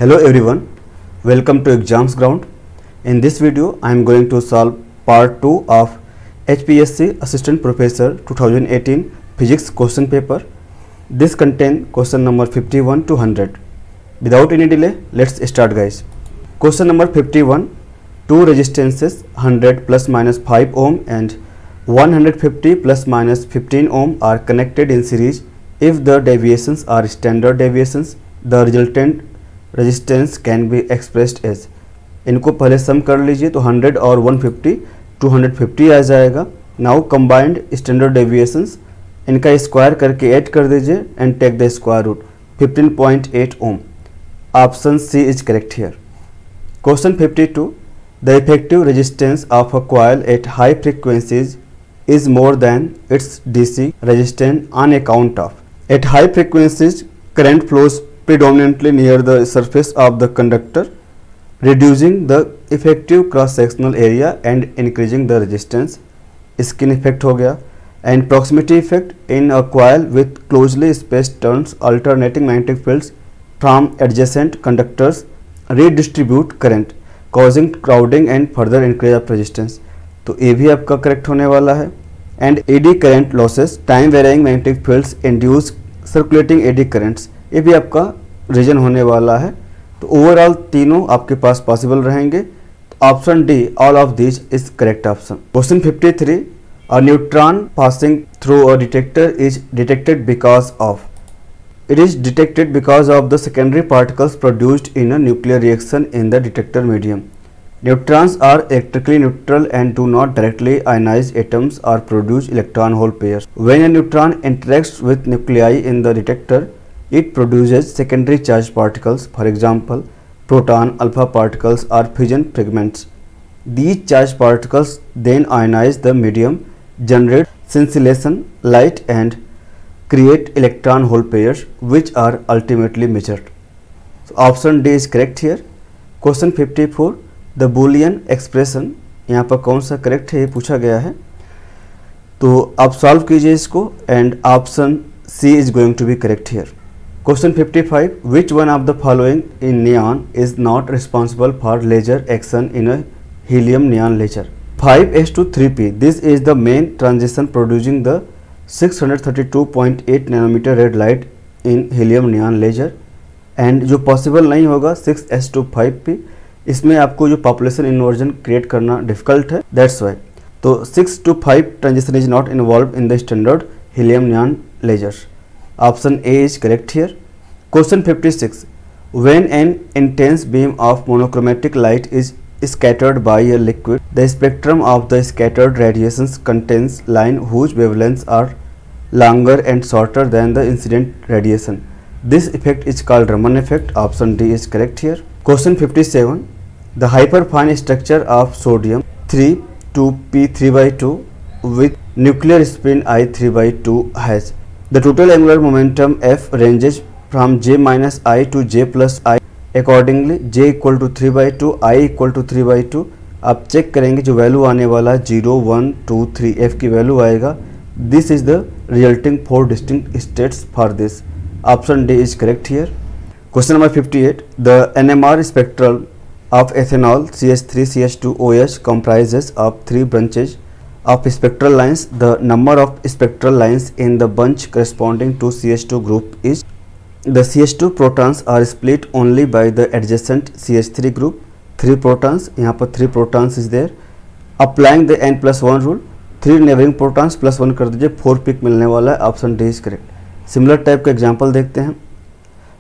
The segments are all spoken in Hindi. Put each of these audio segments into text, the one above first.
Hello everyone, welcome to Exams Ground. In this video, I am going to solve part 2 of HPSC Assistant Professor 2018 Physics question paper. This contains question number 51 to 100. Without any delay, let's start guys. Question number 51, two resistances 100 plus minus 5 ohm and 150 plus minus 15 ohm are connected in series. If the deviations are standard deviations, the resultant resistance can be expressed as. इनको पहले सम कर लीजिए तो 100 और 150 250 आ जाएगा. नाउ कंबाइंड स्टैंडर्ड डेविएशंस इनका स्क्वायर करके ऐड कर दीजिए and take the square root 15.8 ohm. Option C is correct here. Question 52, the effective resistance of a coil at high frequencies is more than its DC resistance on account of. At high frequencies, current flows predominantly near the surface of the conductor, reducing the effective cross-sectional area and increasing the resistance. Skin effect हो गया. And proximity effect in a coil with closely spaced turns, alternating magnetic fields from adjacent conductors redistribute current, causing crowding and further increase of resistance. तो ये भी आपका करेक्ट होने वाला है. And eddy current losses, time varying magnetic fields induce circulating eddy currents, ये भी आपका रीजन होने वाला है. तो ओवरऑल तीनों आपके पास पॉसिबल रहेंगे. Option D all of this is correct option. Question 53, a neutron passing through a detector is detected because of. It is detected because of the secondary particles produced in a nuclear reaction in the detector medium. Neutrons are electrically neutral and do not directly ionize atoms or produce electron-hole pairs. When a neutron interacts with nuclei in the detector, it produces secondary charged particles, for example, proton, alpha particles or fission fragments. These charged particles then ionize the medium, generate scintillation, light and create electron-hole pairs which are ultimately measured. So option D is correct here. Question 54, the Boolean expression, यहाँ पर कौन सा करेक्ट है ये पूछा गया है. तो आप सॉल्व कीजिए इसको and option C is going to be correct here. Question 55, which one of the following in neon is not responsible for laser action in a helium neon laser. 5s-3p, this is the main transition producing the 632.8 nanometer red light in helium neon laser. And जो पॉसिबल नहीं होगा 6s-5p, इसमें आपको जो पॉपुलेशन इन्वर्जन क्रिएट करना डिफिकल्ट है, दैट्स वाई. तो 6 to 5 transition is not involve in the standard helium neon lasers. Option A is correct here. Question 56, when an intense beam of monochromatic light is scattered by a liquid, the spectrum of the scattered radiations contains line whose wavelengths are longer and shorter than the incident radiation. This effect is called Raman effect. Option D is correct here. Question 57, the hyperfine structure of sodium 3,2p3/2 with nuclear spin I3/2 has the total angular momentum F ranges from J minus I to J plus I. Accordingly, J equal to 3/2, I equal to 3/2. आप चेक करेंगे जो वैल्यू आने वाला 0, 1, 2, 3 F की वैल्यू आएगा. This is the resulting 4 distinct states for this. Option D is correct here. Question number 58, the NMR spectrum of ethanol CH3CH2OH comprises of 3 branches of spectral lines. The number of spectral lines in the bunch corresponding to CH2 group is. The CH2 protons are split only by the adjacent CH3 group. 3 protons, यहाँ पर 3 protons is there. Applying the n+1 rule, 3 neighboring protons plus 1 कर दीजिए, 4 पिक मिलने वाला है. Option D is correct. Similar type का एग्जाम्पल देखते हैं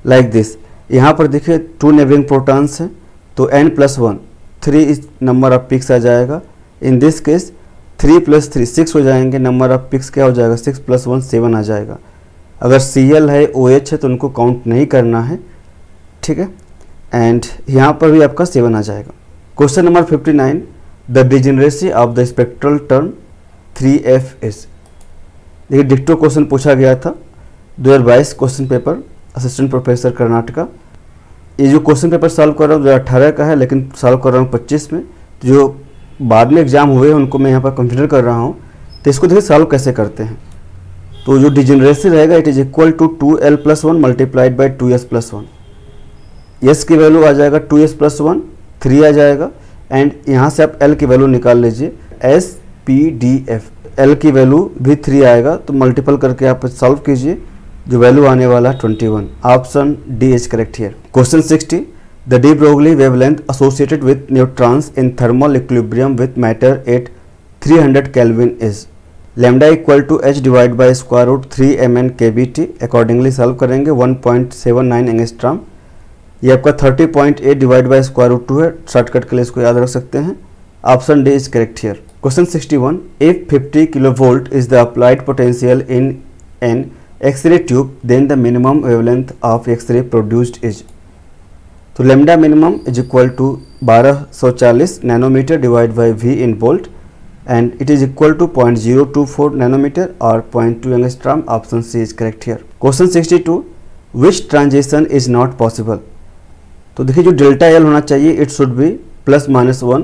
लाइक दिस. यहाँ पर देखिए 2 neighboring protons हैं तो n+1 3 इस नंबर ऑफ पिक्स आ जाएगा. इन दिस केस 3 + 3 6 हो जाएंगे. नंबर ऑफ पिक्स क्या हो जाएगा, 6 + 1 7 आ जाएगा. अगर Cl है OH है तो उनको काउंट नहीं करना है, ठीक है. एंड यहाँ पर भी आपका 7 आ जाएगा. Question number 59, the degeneracy of the spectral term 3F is. देखिए डिक्टो क्वेश्चन पूछा गया था 2022 question paper assistant professor Karnataka. ये जो क्वेश्चन पेपर सॉल्व कर रहा हूँ 2018 का है लेकिन सॉल्व कर रहा हूँ 25 में. जो बाद में एग्जाम हुए हैं उनको मैं यहाँ पर कंसिडर कर रहा हूँ. तो इसको देखिए सॉल्व कैसे करते हैं. तो जो डिजेनरेसी रहेगा it is equal to 2l+1 multiplied by 2s+1. S की वैल्यू आ जाएगा 2s+1 3 आ जाएगा, एंड यहाँ से आप एल की वैल्यू निकाल लीजिए SPDF, एल की वैल्यू भी 3 आएगा, तो मल्टीपल करके आप सॉल्व कीजिए, जो वैल्यू आने वाला है 21। Option D is correct here. Question 60, the de Broglie wavelength associated with neutrons in thermal equilibrium with matter at 300 kelvin is lambda equal to h divide by square root 3 mn kBt। Accordingly solve करेंगे 1.79 एंगस्ट्रॉम। ये आपका 30.8 डिवाइड बाई स्क्वायर रूट 2 है, शॉर्टकट के लिए इसको याद रख सकते हैं। Option D is correct here. Question 61, if 50 kilovolt is the applied potential in an X ray tube then the minimum wavelength of X ray produced is. तो lambda minimum is equal to 1240 nanometre divide by v in volt, and it is equal to 0.024 nanometer or 0.2 angstrom. Option C is correct here. Question 62, which transition is not possible? तो देखिए जो डेल्टा एल होना चाहिए इट शुड बी +-1,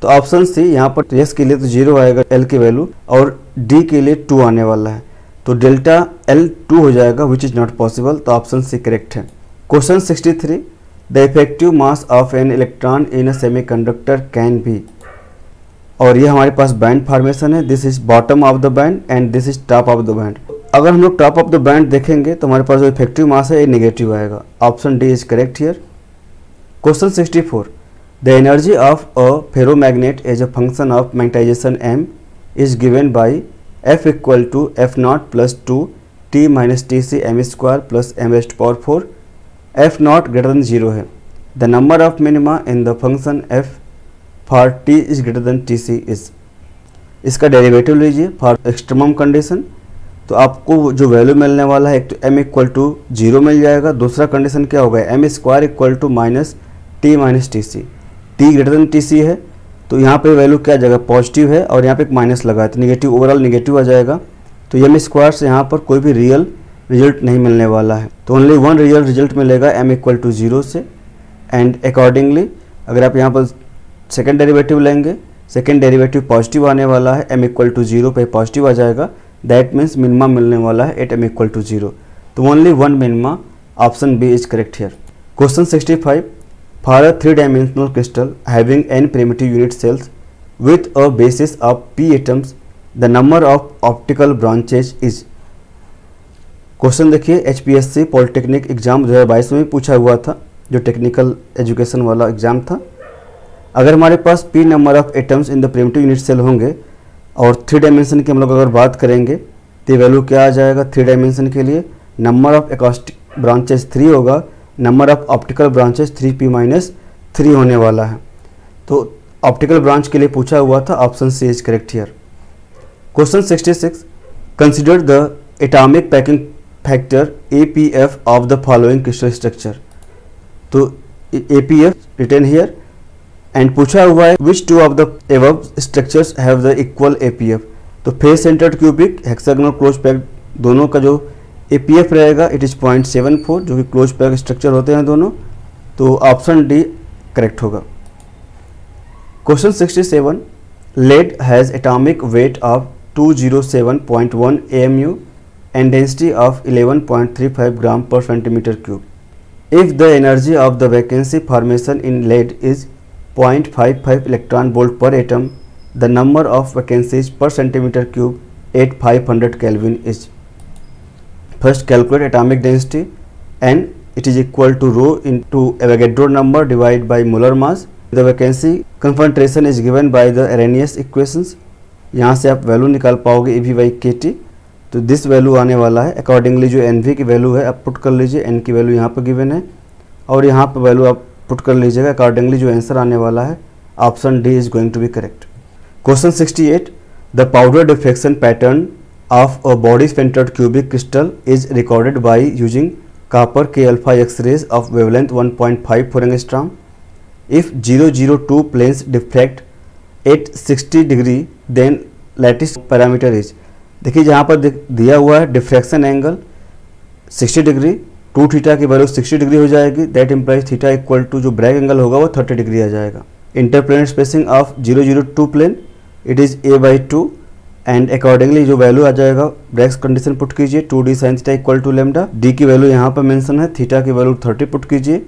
तो ऑप्शन सी यहाँ पर एस के लिए तो 0 आएगा एल की वैल्यू, और डी के लिए 2 आने वाला है, तो डेल्टा एल 2 हो जाएगा विच इज नॉट पॉसिबल, तो ऑप्शन सी करेक्ट है। Question 63, the effective mass of an electron in a semiconductor can be, और ये हमारे पास बैंड फॉर्मेशन है, this is bottom of the band and this is top of the band. अगर हम लोग टॉप ऑफ द बैंड देखेंगे तो हमारे पास जो इफेक्टिव मास है ये नेगेटिव आएगा। Option D is correct here. Question 64, the energy of a ferromagnet as a function of magnetization m is given by F equal to F0 + 2 t - tc m² + m⁴ F0 greater than 0 है। The number of minima in the function f for t is greater than tc is. इसका डेरिवेटिव लीजिए फॉर एक्सट्रीमम कंडीशन, तो आपको जो वैल्यू मिलने वाला है एक तो m इक्वल टू 0 मिल जाएगा, दूसरा कंडीशन क्या होगा m² equal to -t - tc, t greater than tc है, तो यहाँ पे वैल्यू क्या आ जाएगा पॉजिटिव है और यहाँ पे एक माइनस लगा है, तो निगेटिव ओवरऑल निगेटिव आ जाएगा, तो m² से यहाँ पर कोई भी रियल रिजल्ट नहीं मिलने वाला है, तो ओनली वन रियल रिजल्ट मिलेगा m इक्वल टू 0 से। एंड अकॉर्डिंगली अगर आप यहाँ पर सेकेंड डेरिवेटिव लेंगे, सेकेंड डेरिवेटिव पॉजिटिव आने वाला है, m इक्वल टू 0 पे पॉजिटिव आ जाएगा, दैट मीन्स मिनिमा मिलने वाला है एट m इक्वल टू 0, तो only one minima. Option B is correct here. Question 65, for a 3-dimensional crystal having n primitive unit cells with a basis of p atoms the number of optical branches is। Question देखिए HPSC पॉलिटेक्निक एग्जाम 2022 में पूछा हुआ था, जो टेक्निकल एजुकेशन वाला एग्जाम था। अगर हमारे पास p number of atoms in the primitive unit cell होंगे और 3 डायमेंशन की हम लोग अगर बात करेंगे तो वैल्यू क्या आ जाएगा 3 डायमेंशन के लिए, नंबर ऑफ एकॉस्टिक ब्रांचेस 3 होगा, number of optical branches 3p-3 होने वाला है, तो ऑप्टिकल ब्रांच के लिए पूछा हुआ था। Option C is correct here. Question 66, consider the atomic packing factor APF of the following crystal structure, तो APF रिटन हियर, एंड पूछा हुआ है which two of the above structures have the equal APF, तो face centred cubic hexagonal close pack दोनों का जो APF रहेगा इट इज 0.74, जो कि क्लोज पैक स्ट्रक्चर होते हैं दोनों, तो ऑप्शन डी करेक्ट होगा। Question 67, lead has atomic weight of 207.1 AMU and density of 11.35 gram per centimetre cube. If the energy of the vacancy formation in lead is 0.55 electron volt per atom, the number of vacancies per centimetre cube at 500 kelvin is. First calculate atomic density and it is equal to rho into Avogadro number divided by molar mass. The vacancy concentration is given by the Arrhenius equations. यहाँ से आप वैल्यू निकाल पाओगे EV/kT, तो दिस वैल्यू आने वाला है। अकॉर्डिंगली जो NV की वैल्यू है आप पुट कर लीजिए, N की वैल्यू यहाँ पर गिवन है और यहाँ पर वैल्यू आप पुट कर लीजिएगा। अकॉर्डिंगली जो आंसर आने वाला है option D is going to be correct. Question 68, the powder diffraction pattern of a body centered cubic crystal is recorded by using copper K alpha X-rays of wavelength 1.54 angstrom. If 002 planes diffract at 60 degree then lattice parameter is। देखिए जहाँ पर दिया हुआ है डिफ्रैक्शन एंगल 60 डिग्री, 2 थीटा की वैल्यू 60 डिग्री हो जाएगी, that implies theta equal to जो ब्रैक एंगल होगा वो 30 डिग्री आ जाएगा। Interplanar spacing of 002 plane it is a/2 and accordingly जो वैल्यू आ जाएगा ब्रैक्स कंडीशन पुट कीजिए 2d sin theta equal to lambda, D की वैल्यू यहाँ पर मेंशन है, थीटा की वैल्यू 30 पुट कीजिए,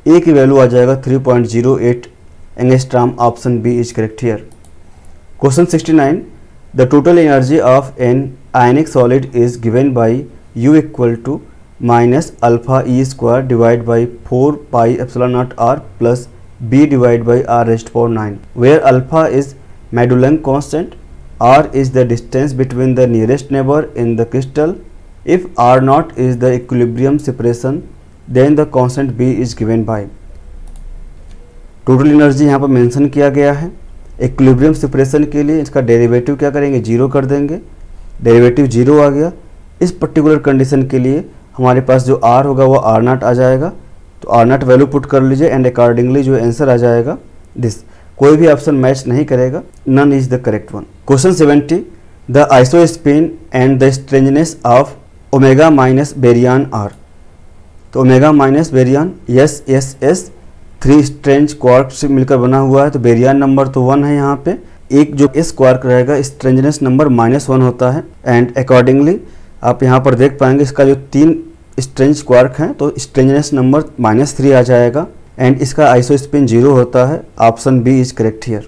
ए की वैल्यू आ जाएगा 3.08 angstrom. Option B is correct here. Question 69, the total energy of an ionic solid is given by U equal to minus alpha e square divide by 4 pi epsilon nought r plus b divide by r raised power 9, where alpha is Madelung constant, r is the distance between the nearest neighbor in the crystal. If r0 is the equilibrium separation, then the constant b is given by। Total energy यहाँ पर मेंशन किया गया है। इक्विलिब्रियम सेपरेशन के लिए इसका डेरिवेटिव क्या करेंगे, जीरो कर देंगे। डेरिवेटिव जीरो आ गया। इस पर्टिकुलर कंडीशन के लिए हमारे पास जो r होगा वो r0 आ जाएगा। तो r0 वैल्यू पुट कर लीजिए एंड अकॉर्डिंगली जो आंसर आ जाएगा दिस। कोई भी ऑप्शन मैच नहीं करेगा, none is the correct one. Question 70, the isospin and the strangeness of omega minus baryon are. तो omega minus baryon is 3 strange quark से मिलकर बना हुआ है। तो बेरियन नंबर तो 1 है यहाँ पे। एक जो एस क्वार्क रहेगा स्ट्रेंजनेस नंबर -1 होता है एंड अकॉर्डिंगली आप यहाँ पर देख पाएंगे इसका जो 3 स्ट्रेंज क्वार्क हैं तो स्ट्रेंजनेस नंबर -3 आ जाएगा एंड इसका आइसोस्पिन 0 होता है। Option B is correct here.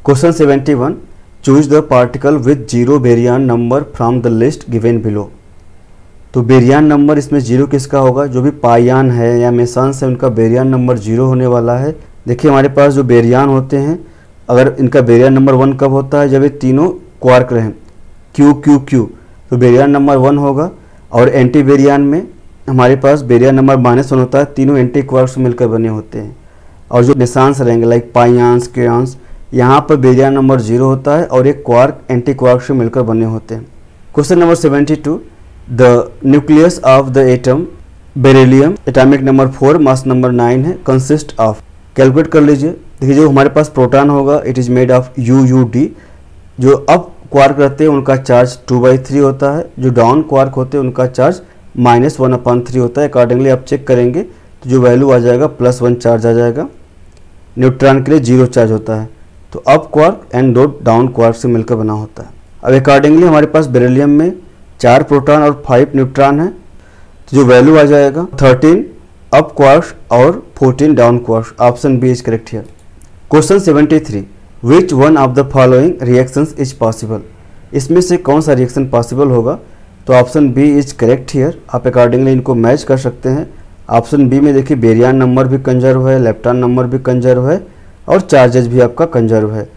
Question 71, choose the particle with 0 baryon number from the list given below. तो बेरियन नंबर इसमें 0 किसका होगा, जो भी पाइयान है या मेसन्स है उनका बेरियन नंबर 0 होने वाला है। देखिए हमारे पास जो बेरियन होते हैं अगर इनका बेरियन नंबर 1 कब होता है, जब ये तीनों क्वार्क रहें क्यू क्यू क्यू, तो बेरियन नंबर 1 होगा। और एंटी बेरियन में हमारे पास बेरियन नंबर -1 होता है, तीनों एंटी क्वार्क्स मिलकर बने होते हैं। और जो मेसन्स रहेंगे लाइक पाइयान्स केयॉन्स, यहाँ पर बेरियन नंबर 0 होता है और एक क्वार्क एंटी क्वार्क से मिलकर बने होते हैं। Question number 72, the nucleus of the atom beryllium atomic number 4 mass number 9 है, कंसिस्ट ऑफ। कैलकुलेट कर लीजिए। देखिए जो हमारे पास प्रोटॉन होगा it is made of UUD। जो अप क्वार्क रहते हैं उनका चार्ज 2/3 होता है, जो डाउन क्वार्क होते हैं उनका चार्ज -1/3 होता है। अकॉर्डिंगली आप चेक करेंगे तो जो वैल्यू आ जाएगा +1 चार्ज आ जाएगा। न्यूट्रॉन के लिए 0 चार्ज होता है। तो अप क्वार्क एंड दो डाउन क्वार्क से मिलकर बना होता है। अब अकॉर्डिंगली हमारे पास बेरिलियम में 4 प्रोटॉन और 5 न्यूट्रॉन है। तो जो वैल्यू आ जाएगा 13 अप क्वार्क और 14 down quark. Option B is correct here. Question 73, which one of the following reactions is possible. इसमें से कौन सा रिएक्शन पॉसिबल होगा, तो option B is correct here. आप अकॉर्डिंगली इनको मैच कर सकते हैं। ऑप्शन बी में देखिए बेरियन नंबर भी कंजर्व है, लेप्टॉन नंबर भी कंजर्व है और चार्जेस भी आपका कंजर्व है।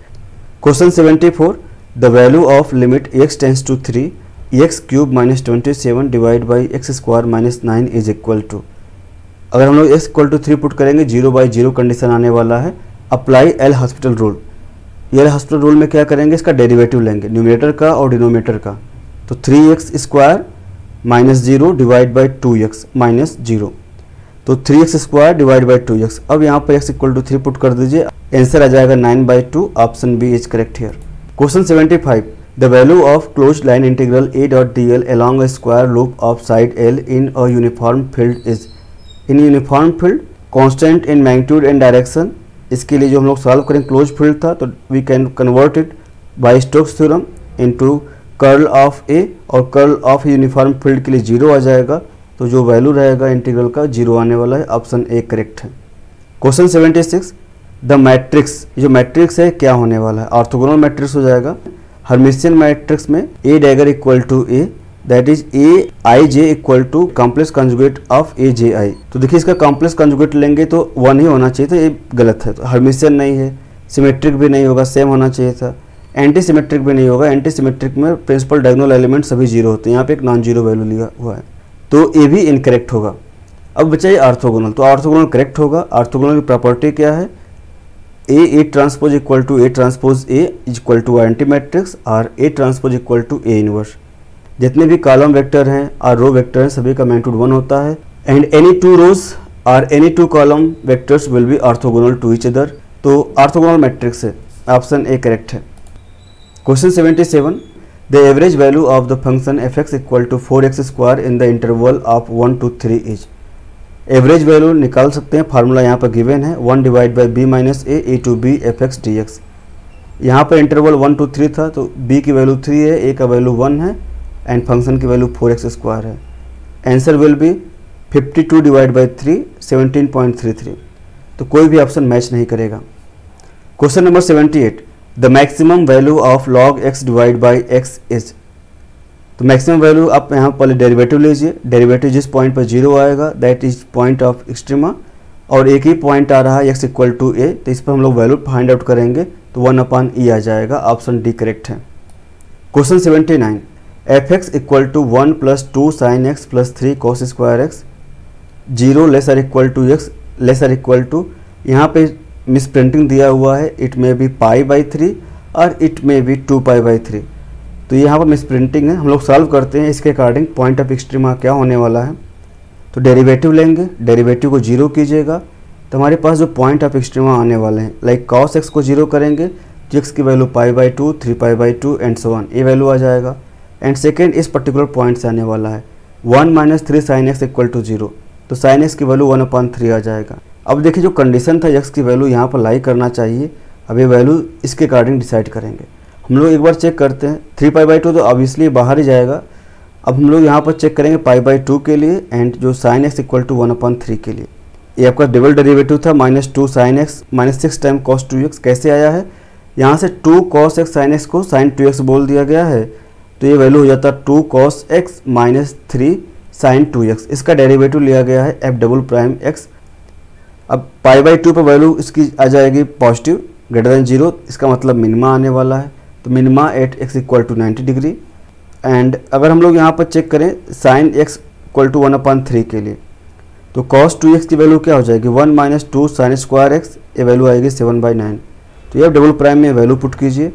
Question 74, the value of limit x tends to 3 x³ - 27 divide by x² - 9 is equal to. अगर हम लोग x = 3 पुट करेंगे 0/0 कंडीशन आने वाला है। Apply L hospital rule. L hospital rule में क्या करेंगे, इसका डेरिवेटिव लेंगे न्यूमरेटर का और डिनोमिनेटर का। तो 3x² - 0 डिवाइड बाई 2x - 0, तो 3x² डिवाइड बाई 2x। अब यहाँ पर x = 3 पुट कर दीजिए, आंसर आ जाएगा 9/2। Option B is correct here. Question 75, the value of closed line integral A.dl along a square loop of side L in a uniform field is। In uniform field constant in magnitude and direction. इसके लिए जो हम लोग सॉल्व करें क्लोज फील्ड था तो we can convert it by Stokes theorem into curl of A, और कर्ल ऑफ यूनिफॉर्म फील्ड के लिए 0 आ जाएगा। तो जो वैल्यू रहेगा इंटीग्रल का 0 आने वाला है। ऑप्शन ए करेक्ट है। क्वेश्चन 76, द मैट्रिक्स, जो मैट्रिक्स है क्या होने वाला है, ऑर्थोगोनल मैट्रिक्स हो जाएगा। हर्मिशियन मैट्रिक्स में A dagger equal to A, that is Aij equal to complex conjugate of Aj। तो देखिए इसका कॉम्प्लेक्स कंजुगेट लेंगे तो 1 ही होना चाहिए था, ये गलत है। तो हर्मिशियन नहीं है, सिमेट्रिक भी नहीं होगा, सेम होना चाहिए था। एंटी सिमेट्रिक भी नहीं होगा, एंटी सिमेट्रिक में प्रिंसिपल डायगोनल एलिमेंट सभी 0 होते हैं। यहाँ पे एक नॉन 0 वैल्यू लिया हुआ है, तो ये भी इनकरेक्ट होगा। अब बचा ये ऑर्थोगोनल, तो ऑर्थोगोनल करेक्ट होगा। ऑर्थोगोनल की प्रॉपर्टी क्या है, A transpose equal to A transpose A equal to anti matrix और A transpose equal to A inverse. जितने भी कॉलम वेक्टर हैं और रो वेक्टर हैं सभी का मैग्नीट्यूड 1 होता है। एंड एनी 2 रोज और any 2 column vectors will be orthogonal to each other. तो ऑर्थोगोनल मैट्रिक्स है। ऑप्शन ए करेक्ट है। Question 77, the average value of the function f(x) equal to 4x² in the interval of 1 to 3 is. Average value निकाल सकते हैं, फार्मूला यहाँ पर गिवन है 1 divide by b - a to b f(x) dx। यहाँ पर इंटरवल 1 to 3 था तो b की वैल्यू 3 है, a का वैल्यू 1 है एंड फंक्शन की वैल्यू 4x² है। Answer will be 52 divide by 3 17.33। तो कोई भी ऑप्शन मैच नहीं करेगा। Question number 78, the maximum value of log x divide by x is. तो मैक्सिमम वैल्यू आप यहाँ पहले डेरिवेटिव लीजिए, डेरिवेटिव जिस पॉइंट पर 0 आएगा that is point of extrema, और एक ही पॉइंट आ रहा है x इक्वल टू a, तो इस पर हम लोग वैल्यू फाइंड आउट करेंगे तो 1/e आ जाएगा। ऑप्शन डी करेक्ट है। Question 79, fx equal to 1 plus 2 sin x plus 3 cos square x 0 lesser equal to x lesser equal to, यहाँ पे मिस प्रिंटिंग दिया हुआ है, इट में भी π/3 और इट में भी 2π/3, तो यहाँ पर मिस प्रिंटिंग है। हम लोग सॉल्व करते हैं इसके अकॉर्डिंग पॉइंट ऑफ एक्सट्रीमा क्या होने वाला है। तो डेरिवेटिव लेंगे, डेरिवेटिव को 0 कीजिएगा तो हमारे पास जो पॉइंट ऑफ एक्सट्रीमा आने वाले हैं, लाइक cos x को 0 करेंगे तो x की वैल्यू π/2 3π/2 एंड सो ऑन, ये वैल्यू आ जाएगा। एंड सेकेंड इस पर्टिकुलर पॉइंट से आने वाला है 1 - 3 sin x इक्वल टू 0, तो sin x की वैल्यू 1/3 आ जाएगा। अब देखिए जो कंडीशन था x की वैल्यू यहाँ पर लाई करना चाहिए, अब ये वैल्यू इसके अकॉर्डिंग डिसाइड करेंगे। हम लोग एक बार चेक करते हैं, 3π/2 तो ऑब्वियसली बाहर ही जाएगा। अब हम लोग यहाँ पर चेक करेंगे π/2 के लिए एंड जो sin x इक्वल टू 1/3 के लिए। ये आपका डबल डेरिवेटिव था -2 sin x -6 time cos 2x, कैसे आया है, यहाँ से 2 cos x sin x को sin 2x बोल दिया गया है, तो ये वैल्यू हो जाता है 2 cos x -3 sin 2x। इसका डेरिवेटिव लिया गया है f'(x). अब π/2 पर वैल्यू इसकी आ जाएगी पॉजिटिव ग्रेटर देन 0, इसका मतलब मिनिमा आने वाला है, तो minima at x equal to 90 degree. And अगर हम लोग यहाँ पर चेक करें sin x इक्वल टू 1/3 के लिए, तो cos 2x की वैल्यू क्या हो जाएगी 1 - 2 sin स्क्वायर x, ये वैल्यू आएगी 7/9। तो ये डबल में वैल्यू पुट कीजिए,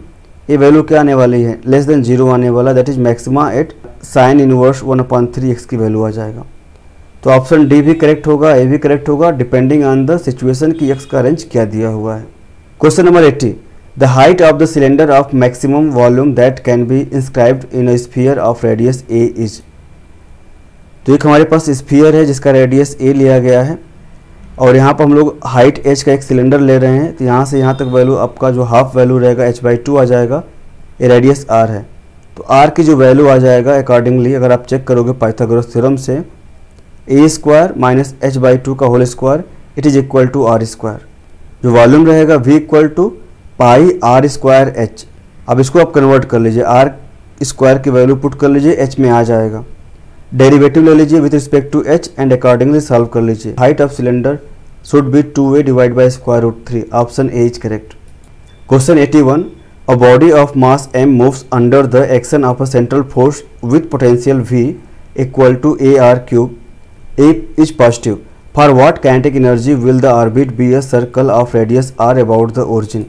ये वैल्यू क्या आने वाली है लेस देन 0 आने वाला, that is maxima eight sin inverse 1/3 x की वैल्यू आ जाएगा। तो ऑप्शन डी भी करेक्ट होगा, ए भी करेक्ट होगा, डिपेंडिंग ऑन द सिचुएशन की x का रेंज क्या दिया हुआ है। Question number 80, the height of the cylinder of maximum volume that can be inscribed in a sphere of radius a is. तो एक हमारे पास स्फीयर है जिसका रेडियस a लिया गया है, और यहाँ पर हम लोग हाइट h का एक सिलेंडर ले रहे हैं, तो यहाँ से यहाँ तक वैल्यू आपका जो हाफ वैल्यू रहेगा h/2 आ जाएगा, ये रेडियस r है। तो r की जो वैल्यू आ जाएगा अकॉर्डिंगली अगर आप चेक करोगे पाइथागोरस थ्योरम से, a² - h/2 का whole square it is equal to r²। जो वॉल्यूम रहेगा v इक्वल टू πr²h। अब इसको आप कन्वर्ट कर लीजिए, r² की वैल्यू पुट कर लीजिए, h में आ जाएगा। डेरिवेटिव ले लीजिए with respect to h and accordingly solve कर लीजिए। Height of cylinder should be 2a divide by √3, option A is correct. Question 81, a body of mass m moves under the action of a central force with potential v equal to ar³, a is positive. For what kinetic energy will the orbit be a circle of radius r about the origin?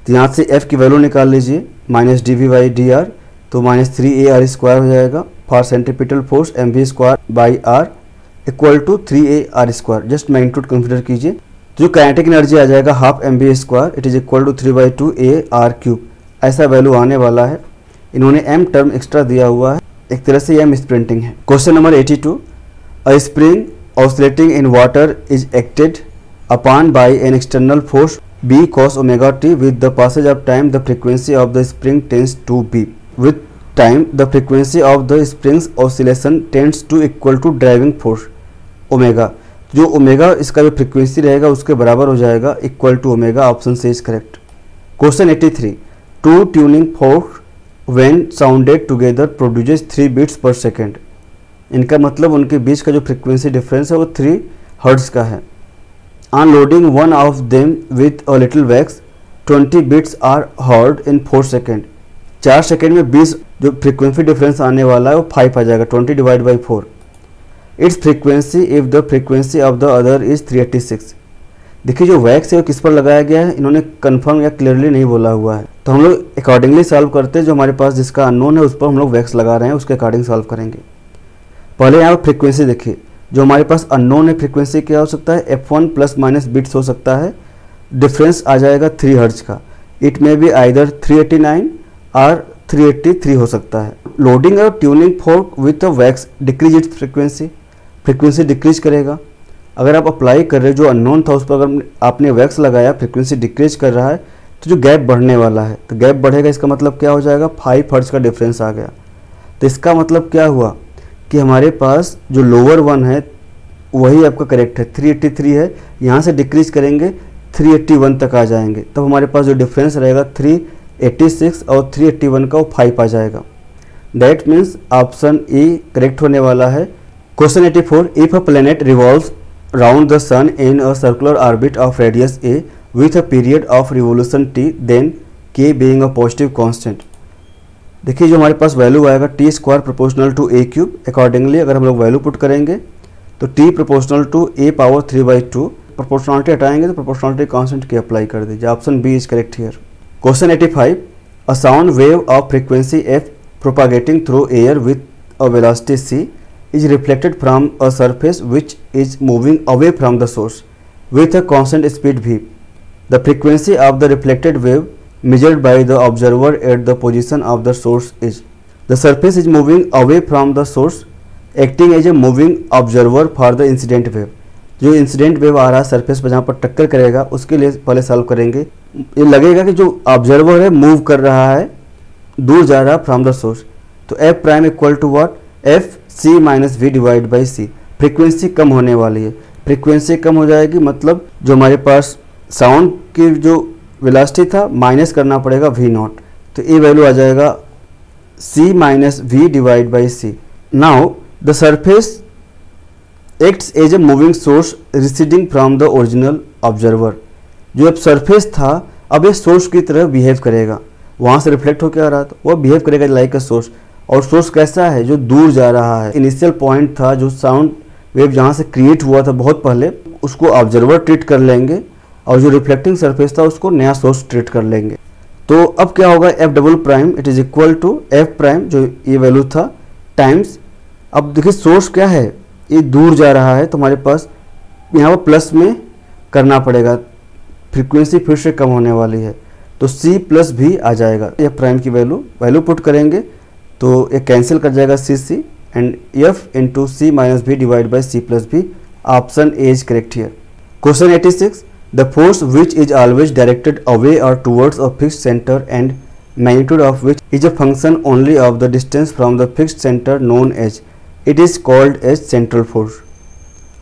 तो यहाँ से f की वैल्यू निकाल लीजिए -dv/dr, तो -3ar² हो जाएगा। For centripetal force mv²/r equal to 3ar², just magnitude consider कीजिए। तो जो काइनेटिक एनर्जी आ जाएगा half mv², it is equal to 3/2ar³, ऐसा वैल्यू आने वाला है। इन्होंने m टर्म एक्स्ट्रा दिया हुआ है, एक तरह से यह मिसप्रिंटिंग है। Question number 82, a spring oscillating in water is acted upon by an external force b cos omega t. With the passage of time the frequency of the spring tends to b. With time the frequency of the spring's oscillation tends to equal to driving force omega. जो ओमेगा इसका जो फ्रीक्वेंसी रहेगा उसके बराबर हो जाएगा equal to omega, option C is correct. Question 83, two tuning fork when sounded together produces 3 beats per second. इनका मतलब उनके बीच का जो फ्रीक्वेंसी डिफरेंस है वो 3 हर्ट्ज का है। Unloading one of them with a little wax 20 beats are heard in 4 second. 4 second में 20 जो फ्रीक्वेंसी डिफरेंस आने वाला है वो 5 आ जाएगा, 20 divide by 4। It's frequency if the frequency of the other is 386। देखिए जो वैक्स है वो किस पर लगाया गया है, इन्होंने कंफर्म या क्लियरली नहीं बोला हुआ है, तो हम लोग अकॉर्डिंगली सॉल्व करते हैं। जो हमारे पास जिसका अननोन है उस पर हम लोग वैक्स लगा रहे हैं, उसके अकॉर्डिंग सॉल्व करेंगे। पहले यहाँ पर फ्रीक्वेंसी देखिए, जो हमारे पास अननोन है फ्रीक्वेंसी क्या हो सकता है, f1 प्लस माइनस बिट्स हो सकता है, डिफरेंस आ जाएगा 3 हर्ट्ज का। इट में भी आइदर 389 और 383 हो सकता है। लोडिंग और tuning fork with a wax decrease its frequency decrease करेगा। अगर आप अप्लाई कर रहे हो जो अननोन था उस पर अगर आपने वैक्स लगाया, फ्रीक्वेंसी डिक्रीज कर रहा है, तो जो गैप बढ़ने वाला है, तो गैप बढ़ेगा, इसका मतलब क्या हो जाएगा 5 हर्ट्ज का डिफरेंस आ गया। तो इसका मतलब क्या हुआ कि हमारे पास जो लोअर वन है वही आपका करेक्ट है, 383 है। यहाँ से डिक्रीज करेंगे 381 तक आ जाएंगे, तब हमारे पास जो डिफरेंस रहेगा 386 और 381 का वो 5 आ जाएगा। That means option E correct होने वाला है। Question 84, if a planet revolves round the sun in a circular orbit of radius A with a period of revolution T, then K being a positive constant. देखिए जो हमारे पास वैल्यू आएगा T square proportional to A cube, accordingly अगर हम लोग वैल्यू पुट करेंगे तो T proportional to A power 3/2, proportionality हटाएंगे तो प्रोपोर्शनलिटी कांस्टेंट की अप्लाई कर दीजिए। Option B is correct here. Question 85, a sound wave of frequency F propagating through air with a velocity c is reflected from a surface which is moving away from the source with a constant speed v. The frequency of the reflected wave measured by the observer at the position of the source is. The surface is moving away from the source, acting as a moving observer for the incident wave. जो इंसिडेंट वेव आ रहा है सरफेस पर जहाँ पर टक्कर करेगा उसके लिए पहले सॉल्व करेंगे। ये लगेगा कि जो ऑब्जर्वर है मूव कर रहा है, दूर जा रहा फ्रॉम द सोर्स, तो f prime equal to what, f c minus v divide by c. Frequency कम होने वाली है, फ्रीक्वेंसी कम हो जाएगी मतलब जो हमारे पास साउंड की जो वेलोसिटी था माइनस करना पड़ेगा वी नॉट, तो ये वैल्यू आ जाएगा c minus v divide by c. Now the surface acts as a moving source receding from the original observer. जो अब सरफेस था अब ये सोर्स की तरह बिहेव करेगा, वहाँ से रिफ्लेक्ट होकर आ रहा था, वो बिहेव करेगा लाइक अ सोर्स। और सोर्स कैसा है, जो दूर जा रहा है। इनिशियल पॉइंट था जो साउंड वेव जहाँ से क्रिएट हुआ था बहुत पहले, उसको ऑब्जर्वर ट्रीट कर लेंगे और जो रिफ्लेक्टिंग सरफेस था उसको नया सोर्स ट्रीट कर लेंगे। तो अब क्या होगा, F double prime it is equal to F prime जो ये वैल्यू था टाइम्स, अब देखिए सोर्स क्या है, ये दूर जा रहा है तो हमारे पास यहाँ पर प्लस में करना पड़ेगा, फ्रीक्वेंसी फिर से कम होने वाली है तो c प्लस भी आ जाएगा। एफ प्राइम की वैल्यू पुट करेंगे तो ये कैंसिल कर जाएगा c एंड f into c minus v divide by c plus v. Option A is correct here. Question 86, the force which is always directed away और towards a fixed centre and magnitude of which is a function only of the distance from the fixed centre known as, it is called as central force.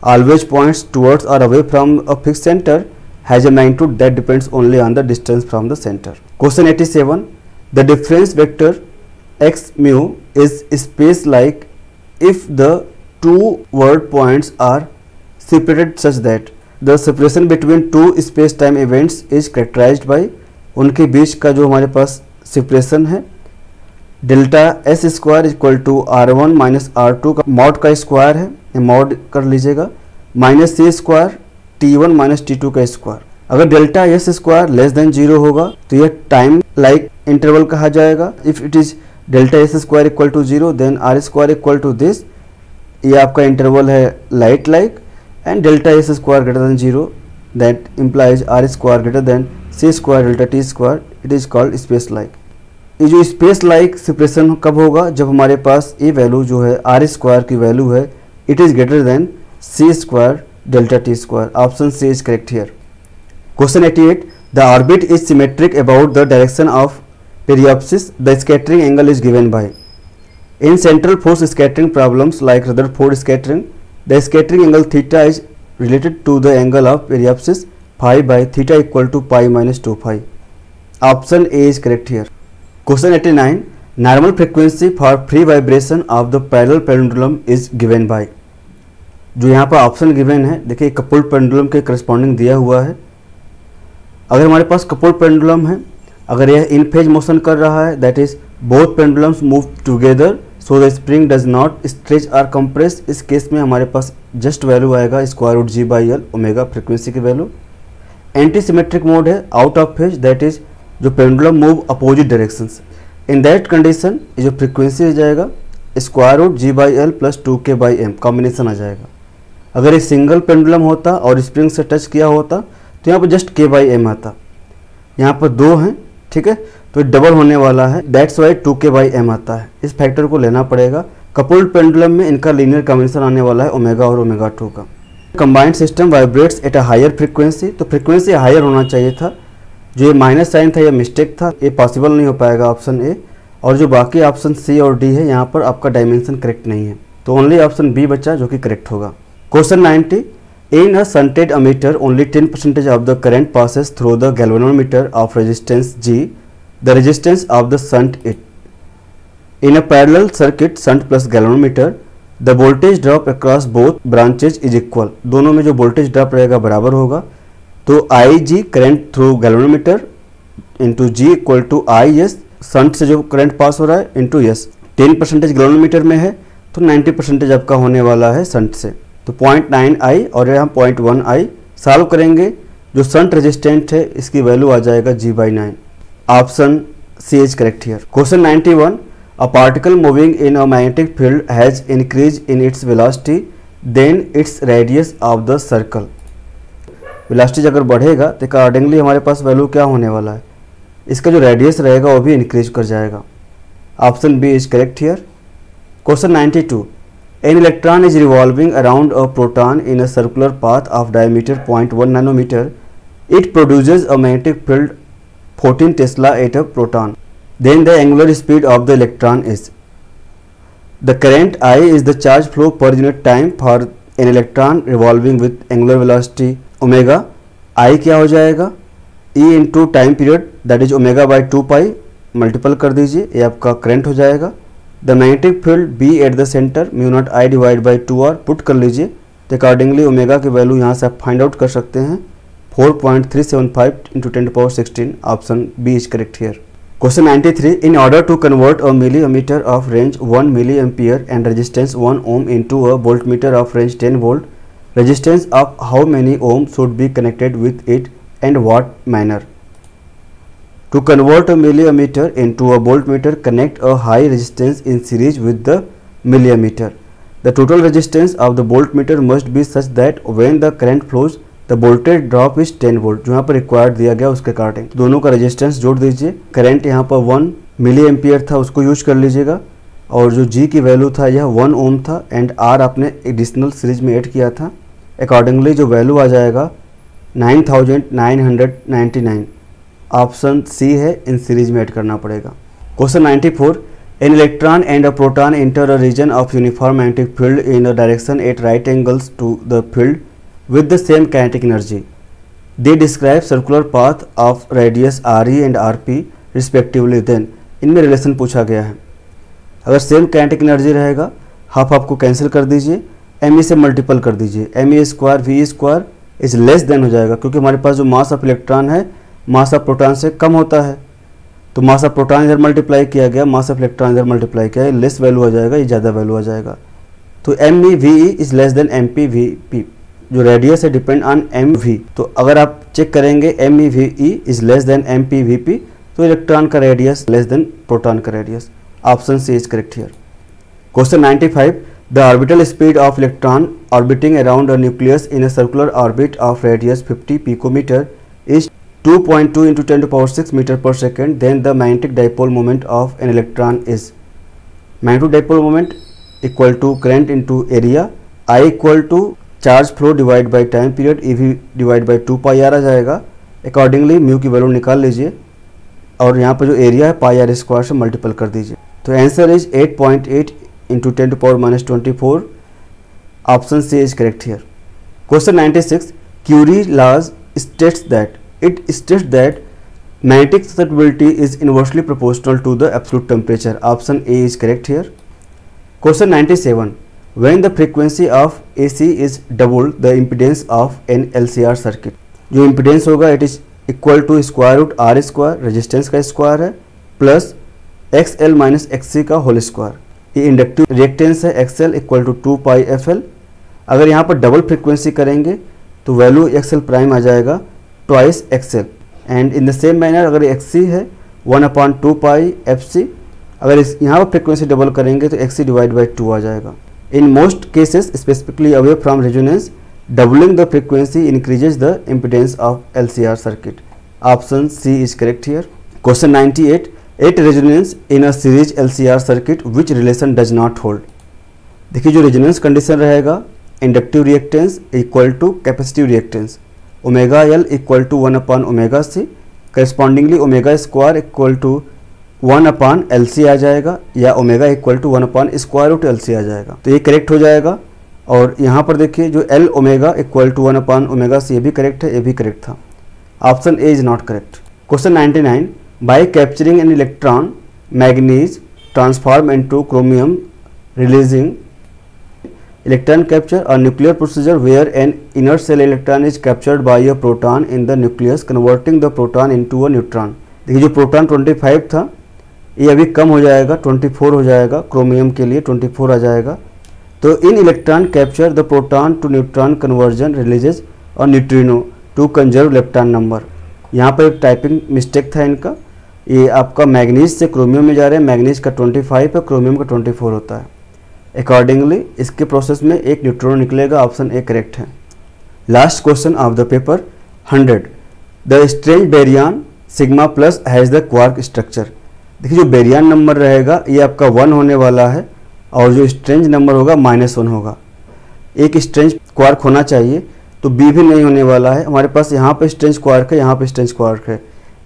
Always points towards और away from a fixed centre has a magnitude that depends only on the distance from the center. Question 87, the difference vector x mu is space-like if the two word points are separated such that the separation between two space-time events is characterized by, उनके बीच का जो हमारे पास सेपरेशन है delta S square equal to r1 minus r2 का मॉड का स्क्वायर है, मॉड कर लीजिएगा, माइनस सी स्क्वायर T1 माइनस T2 का स्क्वायर। अगर delta S square less than 0 होगा तो यह टाइम लाइक इंटरवल कहा जाएगा। If it is delta S square equal to 0 then R square equal to this, ये आपका इंटरवल है light like, and delta S square greater than 0 that implies R square greater than C square delta T square, it is called space like. ये जो स्पेस लाइक सेपरेशन कब होगा, जब हमारे पास ये वैल्यू जो है आर स्क्वायर की वैल्यू है it is greater than C square delta t square. Option C is correct here. Question 88, the orbit is symmetric about the direction of periapsis, the scattering angle is given by. In central force scattering problems like Rutherford scattering, the scattering angle theta is related to the angle of periapsis phi by theta equal to pi minus 2 phi. Option A is correct here. Question 89, normal frequency for free vibration of the parallel pendulum is given by. जो यहाँ पर ऑप्शन गिवन है, देखिए कपल्ड पेंडुलम के करस्पॉन्डिंग दिया हुआ है। अगर हमारे पास कपल्ड पेंडुलम है, अगर यह इन फेज मोशन कर रहा है that is both pendulums move together so the spring does not stretch or compress, इस केस में हमारे पास जस्ट वैल्यू आएगा square root g by l omega frequency की वैल्यू। एंटी सिमेट्रिक मोड है, out of phase, that is जो pendulum move opposite directions, in that condition ये जो फ्रिक्वेंसी हो जाएगा square root g by l plus 2k by m combination आ जाएगा। अगर एक सिंगल पेंडुलम होता और स्प्रिंग से टच किया होता तो यहाँ पर जस्ट k बाई एम आता, यहाँ पर दो हैं, ठीक है, तो डबल होने वाला है, that's Y 2k by M आता है। इस फैक्टर को लेना पड़ेगा। कपल्ड पेंडुलम में इनका लीनियर कॉम्बिनेशन आने वाला है ओमेगा और ओमेगा 2 का। Combined system vibrates at a higher frequency, तो फ्रीक्वेंसी हायर होना चाहिए था, जो ये माइनस साइन था ये मिस्टेक था, ये पॉसिबल नहीं हो पाएगा ऑप्शन ए। और जो बाकी ऑप्शन सी और डी है यहाँ पर आपका डायमेंशन करेक्ट नहीं है, तो ओनली ऑप्शन बी बचा जो कि करेक्ट होगा। Question 90. In a shunted ammeter, only 10% of the current passes through the galvanometer of resistance G. The resistance of the shunt it. In a parallel circuit, shunt plus galvanometer, the voltage drop across both branches is equal. दोनों में जो voltage drop रहेगा बराबर होगा. तो IG current through galvanometer into G equal to IS, shunt से जो current पास हो रहा है into S. 10% galvanometer में है तो 90% आपका होने वाला है shunt से. तो 0.9I और यहाँ 0.1I सॉल्व करेंगे. जो शंट रेजिस्टेंट है इसकी वैल्यू आ जाएगा G/9. Option C is correct here. Question 91. A particle moving in a magnetic field has increase in its velocity then its radius of the circle. Velocity अगर बढ़ेगा तो अकॉर्डिंगली हमारे पास वैल्यू क्या होने वाला है, इसका जो रेडियस रहेगा वो भी इंक्रीज कर जाएगा. Option B is correct here. Question 92. An electron is revolving around a proton in a circular path of diameter 0.1 nanometer. It produces a magnetic field 14 Tesla at a proton. Then the angular speed of the electron is. The current I is the charge flow per unit time for an electron revolving with angular velocity omega. I क्या हो जाएगा, E into time period that is omega by 2 pi multiple कर दीजिए, ये आपका करंट हो जाएगा. The magnetic field B at the centre mu naught I divide by 2r put कर लीजिए. तो अकॉर्डिंगली ओमेगा की वैल्यू यहाँ से आप फाइंड आउट कर सकते हैं 4.375 into 10⁻16. Option B is correct here. Question 93. In order to convert a milliammeter of range 1 milliampere and resistance 1 ohm into a voltmeter of range 10 volt, resistance of how many ohm should be connected with it and what manner. To convert a milliammeter into a voltmeter, connect a high resistance in series with the milliammeter. The total resistance of the voltmeter must be such that when the current flows, the voltage drop is 10 volt. जो यहाँ पर रिक्वायर्ड दिया गया उसके अकॉर्डिंग दोनों का रेजिस्टेंस जोड़ दीजिए. करंट यहाँ पर 1 मिली एम्पियर था, उसको यूज कर लीजिएगा. और जो G की वैल्यू था यह 1 ओम था एंड R आपने एडिशनल सीरीज में ऐड किया था. अकॉर्डिंगली जो वैल्यू आ जाएगा 9999. ऑप्शन सी है, इन सीरीज में ऐड करना पड़ेगा. Question 94. An electron and a proton enter a region of uniform magnetic field in a direction at right angles to the field with the same kinetic energy. They describe circular path of radius RE and RP respectively. Then इनमें रिलेशन पूछा गया है. अगर सेम काइनेटिक एनर्जी रहेगा हाफ आपको कैंसिल कर दीजिए, ME से मल्टीपल कर दीजिए. ME square VE square is less then हो जाएगा क्योंकि हमारे पास जो मास ऑफ इलेक्ट्रॉन है मास ऑफ प्रोटॉन से कम होता है. तो मास ऑफ प्रोटॉन इधर मल्टीप्लाई किया गया, मास ऑफ इलेक्ट्रॉन इधर मल्टीप्लाई किया, ये लेस वैल्यू आ जाएगा, ये ज़्यादा वैल्यू आ जाएगा. तो MeVe is less than MpVp. जो रेडियस है डिपेंड ऑन MV. तो अगर आप चेक करेंगे MeVe is less than MpVp तो इलेक्ट्रॉन का रेडियस लेस देन प्रोटॉन का radius. Option C is correct here. Question 95. The orbital speed of electron orbiting around a nucleus in a circular orbit of radius 50 picometre is 2.2 into 10⁶ meter per second. Then the magnetic dipole moment of an electron is. Magnetic dipole moment equal to current into area. I equal to charge flow divided by time period. EV divided by 2 pi r आ जाएगा. Accordingly म्यू की वैल्यू निकाल लीजिए और यहाँ पर जो एरिया है पाई r स्क्वायर से मल्टीपल कर दीजिए. तो answer is 8.8 into 10⁻24. Option C is correct here. Question 96. Curie laws states that it states that magnetic susceptibility is inversely proportional to the absolute temperature. Option A is correct here. Question 97. When the frequency of AC is doubled, the impedance of an LCR circuit. जो impedance होगा it is equal to square root R square, resistance का स्क्वायर है, प्लस XL माइनस XC का होल स्क्वायर. ये इंडक्टिव रिएक्टेंस है XL equal to 2 pi FL. अगर यहाँ पर डबल फ्रिक्वेंसी करेंगे तो वैल्यू XL प्राइम आ जाएगा twice XL. And in the same manner अगर XC है 1/2 पाई FC. अगर इस यहाँ पर फ्रिक्वेंसी डबल करेंगे तो XC डिवाइड बाई 2 आ जाएगा. In most cases specifically away from resonance doubling the frequency increases the impedance of LCR circuit. Option C is correct here. Question 98. At resonance in a series LCR circuit which relation does not hold. देखिए जो रेजोनेंस कंडीशन रहेगा inductive reactance equal to capacitive reactance omega L equal to 1/ωc. Correspondingly omega square equal to 1/LC आ जाएगा या ओमेगा इक्वल टू 1/√LC आ जाएगा. तो ये करेक्ट हो जाएगा और यहाँ पर देखिए जो L ओमेगा इक्वल टू 1/ओमेगा C, ये भी करेक्ट है, ये भी करेक्ट था। Option A is not correct. Question 99, by capturing an electron manganese transform into chromium releasing electron capture a nuclear procedure where an inner cell electron is captured by a proton in the nucleus converting the proton into a neutron। देखिए जो प्रोटॉन 25 था ये अभी कम हो जाएगा, 24 हो जाएगा, क्रोमियम के लिए 24 आ जाएगा। तो in electron capture the proton to neutron conversion releases और neutrino to conserve electron number. यहाँ पर एक टाइपिंग मिस्टेक था इनका, ये आपका मैग्नीज से क्रोमियम में जा रहे हैं, मैग्नीज का 25 है, क्रोमियम का 24 होता है। अकॉर्डिंगली इसके प्रोसेस में एक न्यूट्रॉन निकलेगा, ऑप्शन ए करेक्ट है। Last question of the paper 100, the strange baryon sigma plus has the quark structure. देखिए जो बेरियन नंबर रहेगा ये आपका 1 होने वाला है और जो स्ट्रेंज नंबर होगा -1 होगा। एक स्ट्रेंज क्वार्क होना चाहिए, तो बी भी नहीं होने वाला है। हमारे पास यहाँ पे स्ट्रेंज क्वार्क है, यहाँ पे स्ट्रेंज क्वार्क है,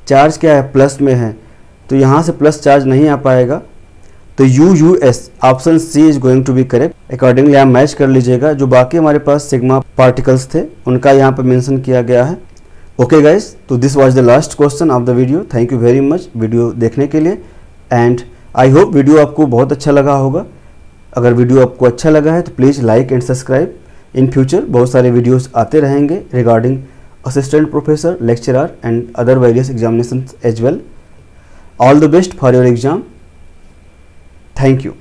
चार्ज क्या है प्लस में है, तो यहाँ से प्लस चार्ज नहीं आ पाएगा। तो US option C is going to be correct. Accordingly आप मैच कर लीजिएगा, जो बाकी हमारे पास सिग्मा पार्टिकल्स थे उनका यहाँ पर मेंशन किया गया है। ओके गाइस, तो this was the last question of the video. Thank you very much video देखने के लिए एंड आई होप वीडियो आपको बहुत अच्छा लगा होगा। अगर वीडियो आपको अच्छा लगा है तो please like and subscribe. In future बहुत सारे वीडियोस आते रहेंगे regarding assistant professor, lecturer and other various examinations as well. All the best for your exam. Thank you.